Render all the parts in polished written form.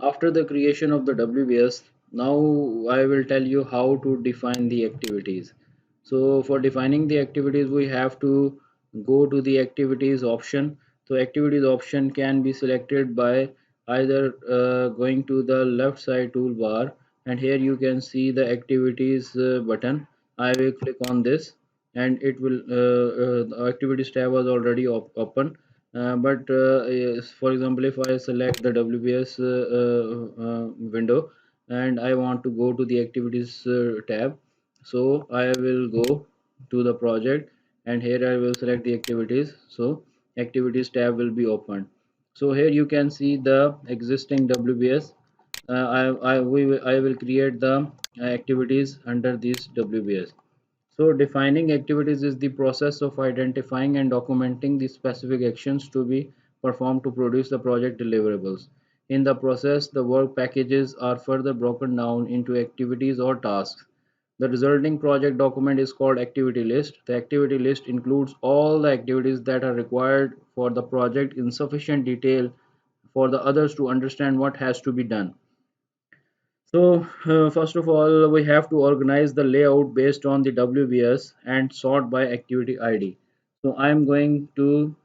After the creation of the WBS, now I will tell you how to define the activities. So for defining the activities, we have to go to the activities option. So activities option can be selected by either going to the left side toolbar, and here you can see the activities button. I will click on this, and it will the activities tab was already open. But yes, for example, if I select the WBS window and I want to go to the activities tab, so I will go to the project, and here I will select the activities. So activities tab will be opened. So here you can see the existing WBS. I will create the activities under this WBS. So defining activities is the process of identifying and documenting the specific actions to be performed to produce the project deliverables. In the process, the work packages are further broken down into activities or tasks. The resulting project document is called activity list. The activity list includes all the activities that are required for the project in sufficient detail for the others to understand what has to be done. So, first of all, we have to organize the layout based on the WBS and sort by activity ID. So, I'm going to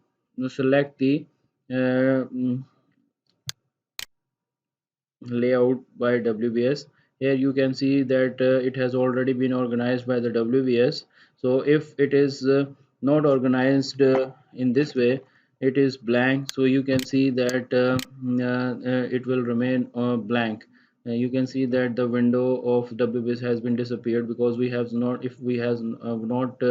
select the uh, layout by WBS. Here you can see that it has already been organized by the WBS. So if it is not organized in this way, it is blank. So you can see that it will remain blank. You can see that the window of WBS has been disappeared because we have not, if we has not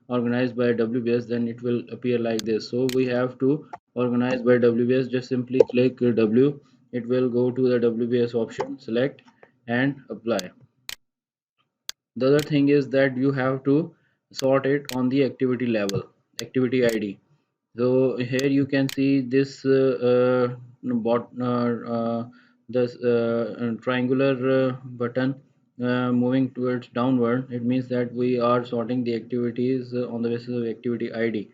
organized by WBS, then it will appear like this. So we have to organize by WBS. Just simply click W, it will go to the WBS option, select and apply. The other thing is that you have to sort it on the activity level, activity ID. So here you can see this bot this triangular button moving towards downward. It means that we are sorting the activities on the basis of activity ID.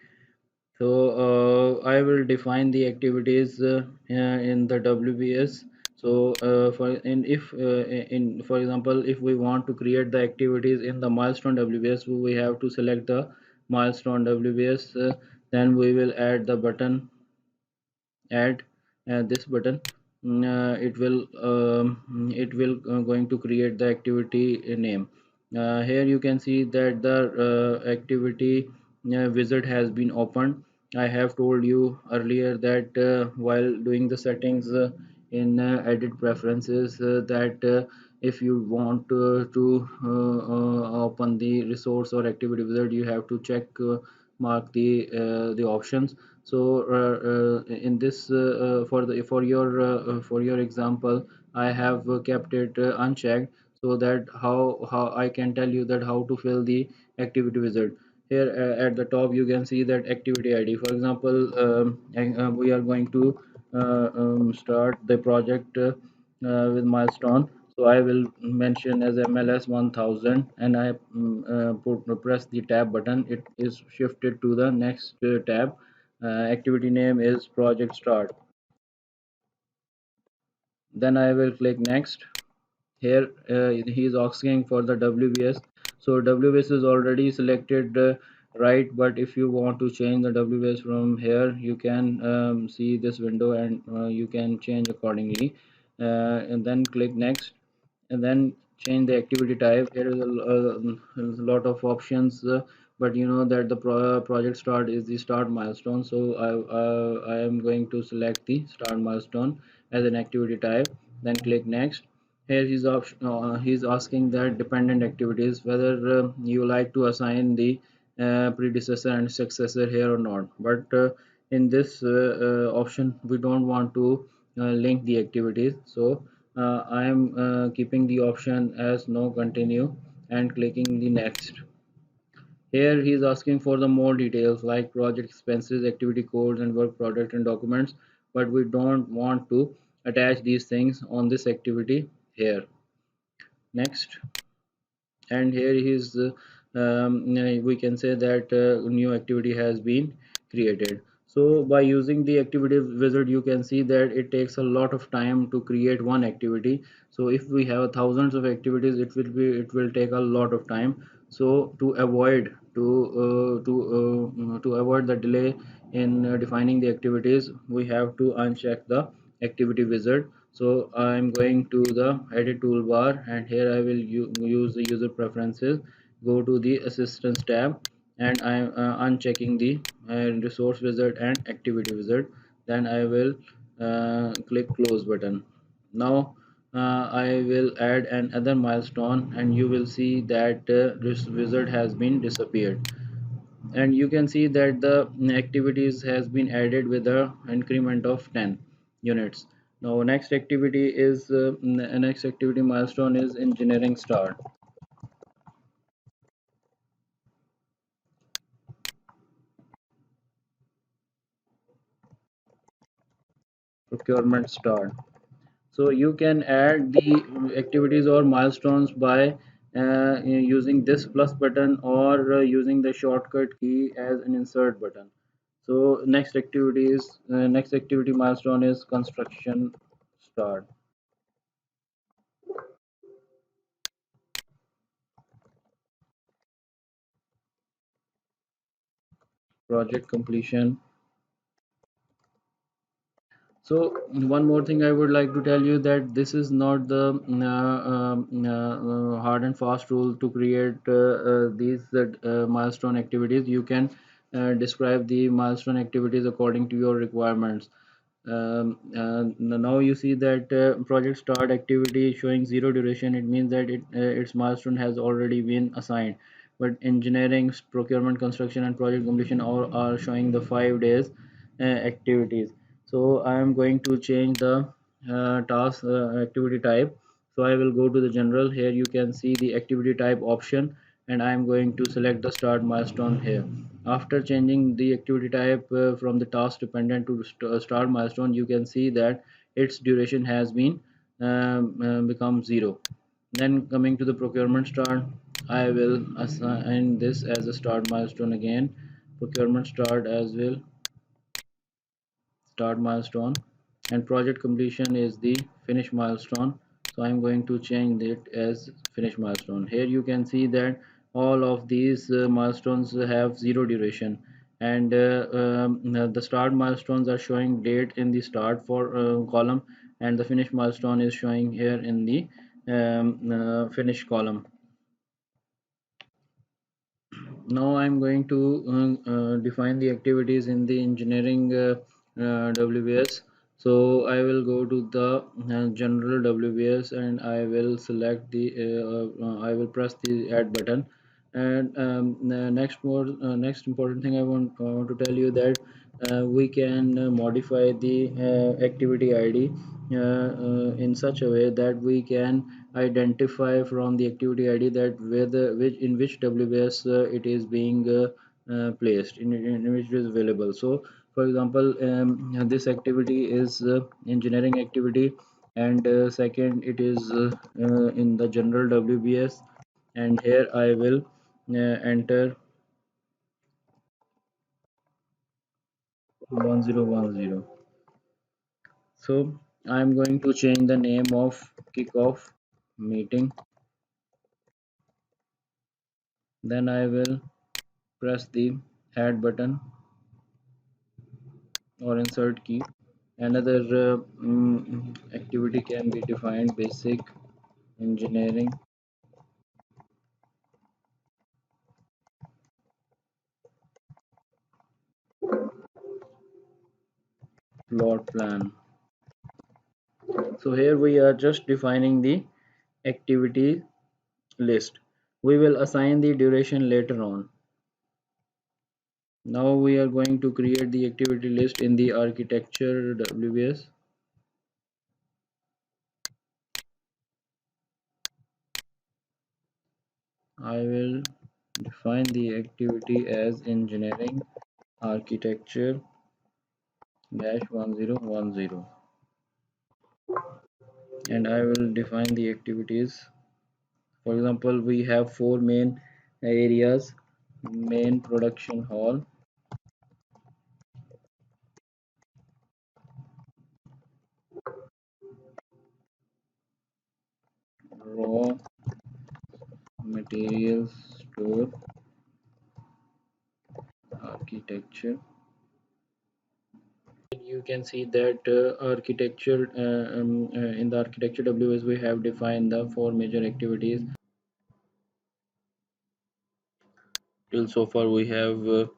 So I will define the activities in the WBS. So for in if in for example, if we want to create the activities in the milestone WBS, we have to select the milestone WBS. Then we will add the button, add this button. It will going to create the activity name. Here you can see that the activity wizard has been opened. I have told you earlier that while doing the settings in edit preferences, that if you want to open the resource or activity wizard, you have to check mark the options. So in this for your example, I have kept it unchecked, so that how I can tell you that how to fill the activity wizard. Here at the top you can see that activity ID. For example, we are going to start the project with milestone. So I will mention as MLS 1000, and I press the tab button. It is shifted to the next tab. Activity name is project start. Then I will click next. Here he is asking for the WBS. So WBS is already selected right, but if you want to change the WBS from here, you can see this window, and you can change accordingly. And then click next, and then change the activity type. Here is a lot of options, but you know that the project start is the start milestone. So I am going to select the start milestone as an activity type, then click next. Here he's asking that dependent activities, whether you like to assign the predecessor and successor here or not. But in this option, we don't want to link the activities. So I am keeping the option as no continue and clicking the next. Here he is asking for the more details like project expenses, activity codes, and work product and documents, but we don't want to attach these things on this activity here. Next. And here is we can say that new activity has been created. So by using the activity wizard, you can see that it takes a lot of time to create one activity. So if we have thousands of activities, it will take a lot of time. So to avoid the delay in defining the activities, we have to uncheck the activity wizard. So I'm going to the edit toolbar, and here I will use the user preferences. Go to the assistance tab, and I am unchecking the resource wizard and activity wizard. Then I will click close button. Now I will add another milestone, and you will see that this wizard has been disappeared, and you can see that the activities has been added with a increment of 10 units. Now next activity milestone is engineering start, procurement start. So you can add the activities or milestones by using this plus button, or using the shortcut key as an insert button. So next activity milestone is construction start, project completion. So one more thing I would like to tell you, that this is not the hard and fast rule to create these milestone activities. You can describe the milestone activities according to your requirements. Now you see that project start activity is showing zero duration. It means that its milestone has already been assigned. But engineering, procurement, construction, and project completion all are showing the 5 days activities. So I am going to change the task activity type. So I will go to the general. Here you can see the activity type option, and I am going to select the start milestone here. After changing the activity type from the task dependent to start milestone, you can see that its duration has been become 0. Then coming to the procurement start, I will assign this as a start milestone again. Procurement start as well, start milestone, and project completion is the finish milestone. So I'm going to change it as finish milestone. Here you can see that all of these milestones have zero duration, and the start milestones are showing date in the start for column, and the finish milestone is showing here in the finish column. Now I'm going to define the activities in the engineering WBS. So I will go to the general WBS, and I will select the I will press the add button. And next important thing I want to tell you, that we can modify the activity ID in such a way that we can identify from the activity ID that whether which in which WBS it is being placed, in which it is available. So for example, this activity is engineering activity, and second it is in the general WBS, and here I will enter 1010. So I'm going to change the name of kickoff meeting. Then I will press the add button or insert key. Another activity can be defined: basic engineering plot plan. So here we are just defining the activity list. We will assign the duration later on. Now we are going to create the activity list in the architecture WBS. I will define the activity as engineering architecture dash 1010, and I will define the activities. For example, we have four main areas: main production hall, raw materials store architecture. You can see that architecture in the architecture WS we have defined the four major activities. Till so far we have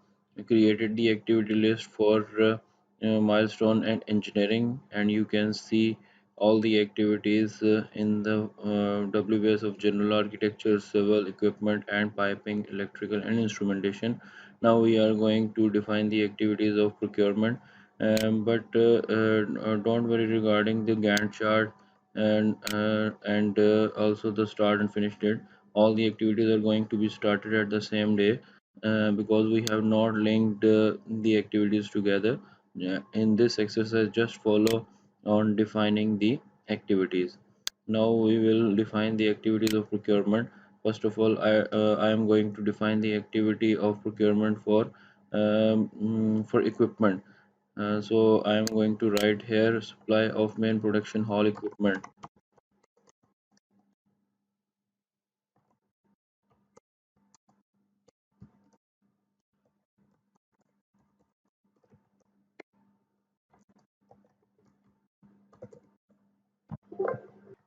created the activity list for milestone and engineering, and you can see all the activities in the WS of general architecture, civil equipment and piping, electrical and instrumentation. Now we are going to define the activities of procurement, but don't worry regarding the Gantt chart and also the start and finish date. All the activities are going to be started at the same day because we have not linked the activities together. In this exercise, just follow on defining the activities. Now we will define the activities of procurement. First of all, I am going to define the activity of procurement for equipment. So I am going to write here supply of main production hall equipment.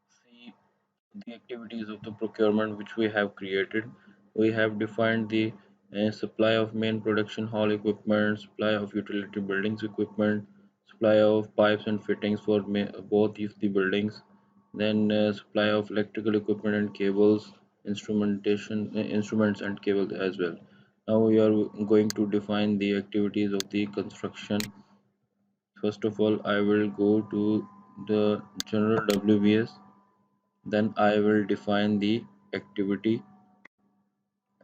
See the activities of the procurement which we have created. We have defined the supply of main production hall equipment, supply of utility buildings equipment, supply of pipes and fittings for both of the buildings, then supply of electrical equipment and cables, instruments and cables as well. Now we are going to define the activities of the construction. First of all, I will go to the general WBS, then I will define the activity.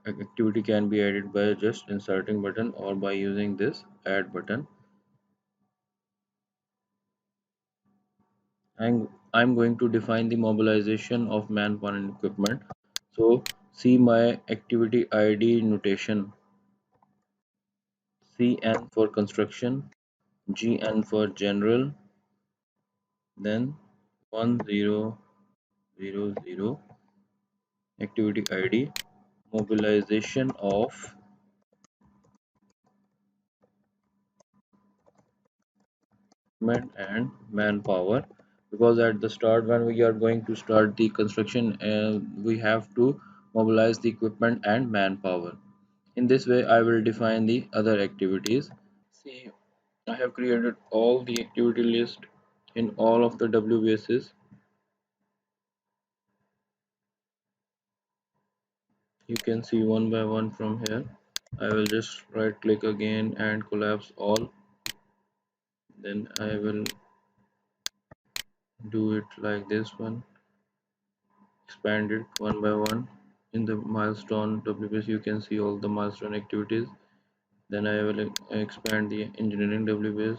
Activity can be added by just inserting button or by using this add button. I'm going to define the mobilization of manpower and equipment. So see my activity ID notation. CN for construction, GN for general, then 1000 activity ID, mobilization of equipment and manpower, because at the start when we are going to start the construction we have to mobilize the equipment and manpower. In this way I will define the other activities. See, I have created all the activity list in all of the WBSs. You can see one by one from here. I will just right click again and collapse all, then I will do it like this one, expand it one by one. In the milestone WBS you can see all the milestone activities. Then I will expand the engineering WBS.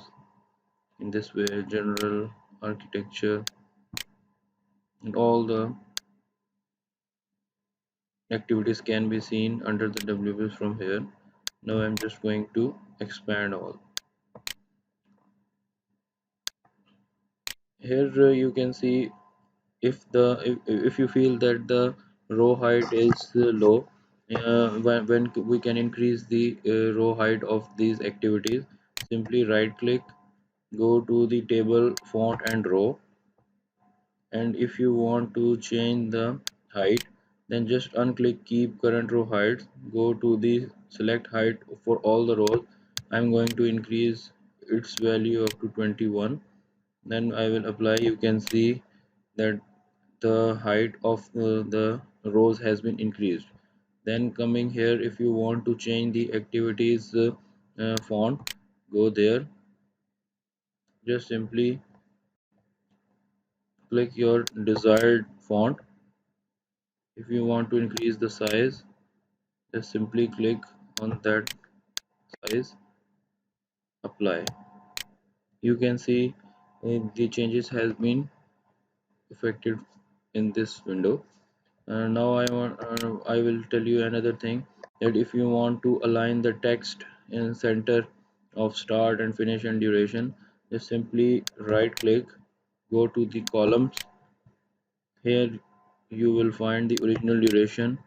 In this way general, architecture and all the activities can be seen under the WBS from here. Now I'm just going to expand all. Here you can see if you feel that the row height is low, when we can increase the row height of these activities, simply right click, go to the table font and row, and if you want to change the height, then just unclick keep current row heights, go to the select height for all the rows. I'm going to increase its value up to 21, then I will apply. You can see that the height of the rows has been increased. Then coming here, if you want to change the activities font, go there, just simply click your desired font. If you want to increase the size, just simply click on that size, apply. You can see the changes has been effected in this window. Now I will tell you another thing, that if you want to align the text in center of start and finish and duration, just simply right click, go to the columns. Here you will find the original duration.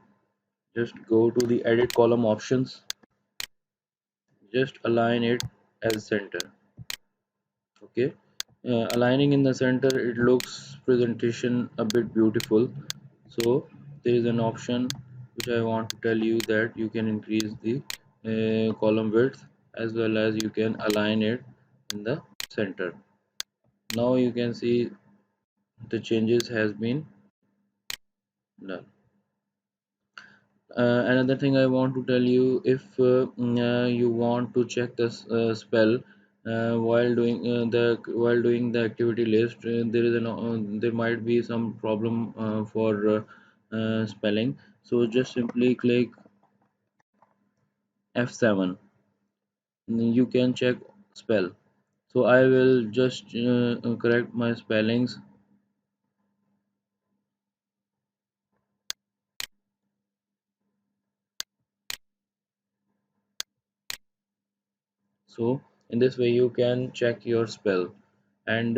Just go to the edit column options, just align it as center. Okay, aligning in the center, it looks presentation a bit beautiful. So there is an option which I want to tell you, that you can increase the column width as well as you can align it in the center. Now you can see the changes has been done. Another thing I want to tell you, if you want to check this spell while doing the activity list, there might be some problem for spelling. So just simply click F7. You can check spell. So I will just correct my spellings. So in this way you can check your spell. And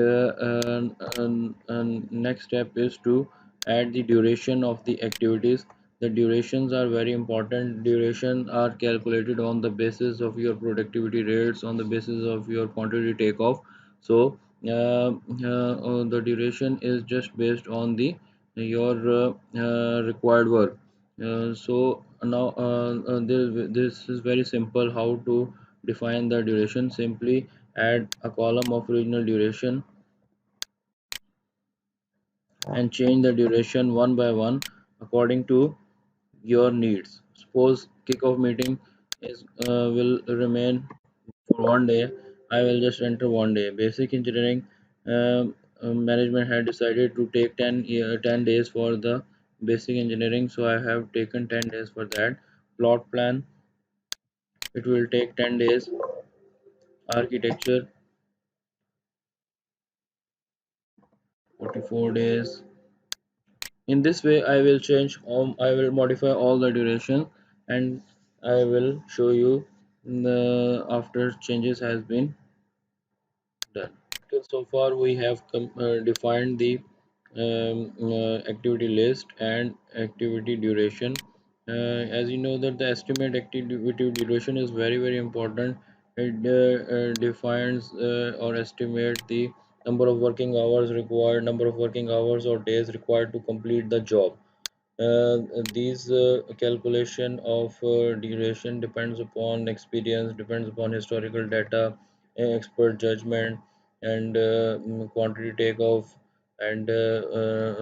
next step is to add the duration of the activities. The durations are very important. Duration are calculated on the basis of your productivity rates, on the basis of your quantity takeoff. So the duration is just based on the your required work. So now this is very simple how to define the duration. Simply add a column of original duration and change the duration one by one according to your needs. Suppose kickoff meeting is will remain for 1 day. I will just enter 1 day. Basic engineering management had decided to take 10 days for the basic engineering, so I have taken 10 days for that. Plot plan, it will take 10 days. Architecture, 44 days. In this way I will modify all the duration, and I will show you the after changes has been done. Till so far we have defined the activity list and activity duration. As you know that the estimate activity duration is very important. It defines or estimate the number of working hours required, number of working hours or days required to complete the job. These calculation of duration depends upon experience, depends upon historical data, expert judgment, and quantity takeoff, and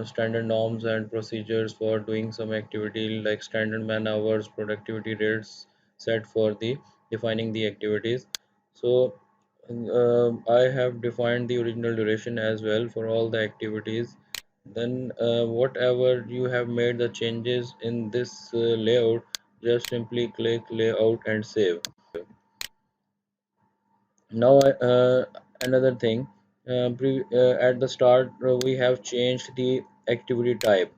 standard norms and procedures for doing some activity, like standard man hours, productivity rates set for the defining the activities. So I have defined the original duration as well for all the activities. Then whatever you have made the changes in this layout, just simply click layout and save. Now another thing, at the start we have changed the activity type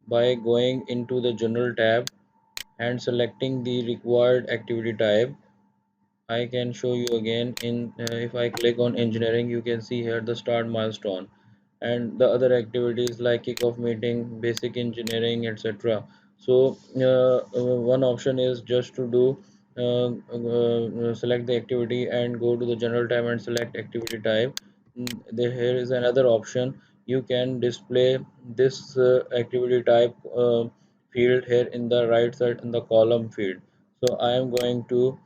by going into the general tab and selecting the required activity type. I can show you again in if I click on engineering, you can see here the start milestone and the other activities like kickoff meeting, basic engineering, etc. So one option is just to do select the activity and go to the general tab and select activity type. Here is another option. You can display this activity type field here in the right side in the column field. So I am going to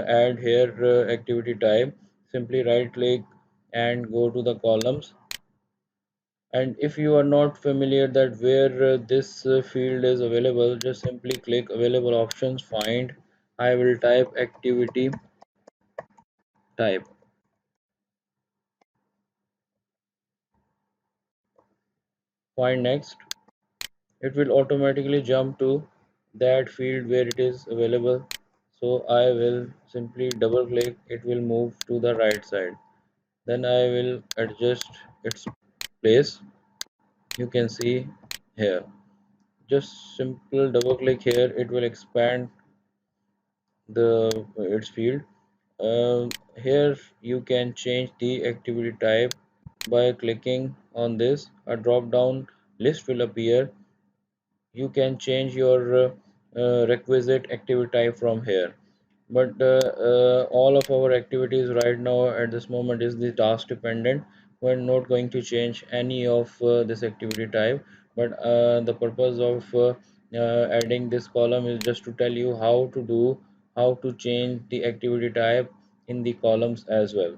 add here activity type. Simply right click and go to the columns. And if you are not familiar that where this field is available, just simply click available options, find. I will type activity type, find next. It will automatically jump to that field where it is available. So I will simply double click, it will move to the right side. Then I will adjust its place. You can see here, just simple double click here, it will expand the its field. Here you can change the activity type by clicking on this. A drop down list will appear. You can change your requisite activity type from here. But all of our activities right now at this moment is the task dependent. We're not going to change any of this activity type, but the purpose of adding this column is just to tell you how to change the activity type in the columns as well.